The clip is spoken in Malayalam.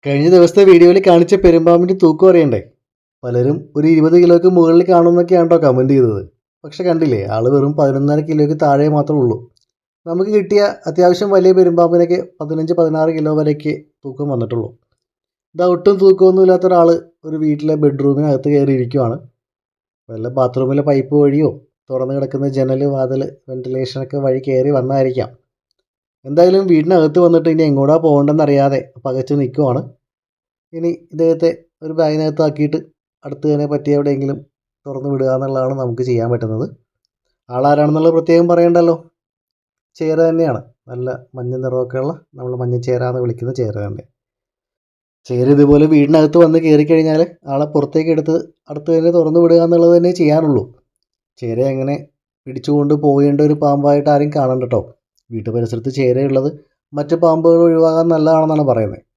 കഴിഞ്ഞ ദിവസത്തെ വീഡിയോയിൽ കാണിച്ച പെരുമ്പാമ്പിൻ്റെ തൂക്കം അറിയണ്ടേ? പലരും ഒരു 20 കിലോയ്ക്ക് മുകളിൽ കാണുമെന്നൊക്കെയാണ് കേട്ടോ കമൻറ്റ് ചെയ്തത്. പക്ഷെ കണ്ടില്ലേ, ആൾ വെറും 11.5 കിലോയ്ക്ക് താഴെ മാത്രമേ ഉള്ളൂ. നമുക്ക് കിട്ടിയ അത്യാവശ്യം വലിയ പെരുമ്പാമ്പിനൊക്കെ 15-16 കിലോ വരെയൊക്കെ തൂക്കം വന്നിട്ടുള്ളൂ. ഇതാ ഒട്ടും തൂക്കമൊന്നും ഇല്ലാത്ത ഒരാൾ ഒരു വീട്ടിലെ ബെഡ്റൂമിനകത്ത് കയറി ഇരിക്കുവാണ്. വല്ല ബാത്റൂമിലെ പൈപ്പ് വഴിയോ തുറന്നു കിടക്കുന്ന ജനൽ വാതിൽ വെന്റിലേഷനൊക്കെ വഴി കയറി വന്നായിരിക്കാം. എന്തായാലും വീടിനകത്ത് വന്നിട്ട് ഇനി എങ്ങോട്ടാ പോകേണ്ടെന്നറിയാതെ പകച്ച് നിൽക്കുവാണ്. ഇനി ഇദ്ദേഹത്തെ ഒരു ബാഗിനകത്ത് ആക്കിയിട്ട് അടുത്ത് തന്നെ പറ്റിയ എവിടെയെങ്കിലും തുറന്നു വിടുക എന്നുള്ളതാണ് നമുക്ക് ചെയ്യാൻ പറ്റുന്നത്. ആളാരാണെന്നുള്ളത് പ്രത്യേകം പറയണ്ടല്ലോ. ചേര തന്നെയാണ്, നല്ല മഞ്ഞ നിറമൊക്കെയുള്ള നമ്മൾ മഞ്ഞച്ചേര എന്ന് വിളിക്കുന്ന ചേര തന്നെ. ചേര ഇതുപോലെ വീടിനകത്ത് വന്ന് കയറിക്കഴിഞ്ഞാൽ ആളെ പുറത്തേക്ക് എടുത്ത് അടുത്ത് തന്നെ തുറന്നു വിടുക എന്നുള്ളത് തന്നെ ചെയ്യാനുള്ളൂ. ചേര എങ്ങനെ പിടിച്ചുകൊണ്ട് പോകേണ്ട ഒരു പാമ്പായിട്ട് ആരും കാണണ്ട കേട്ടോ. വീട്ടു പരിസരത്ത് ചേരയുള്ളത് മറ്റ് പാമ്പുകൾ ഒഴിവാകാൻ നല്ലതാണെന്നാണ് പറയുന്നത്.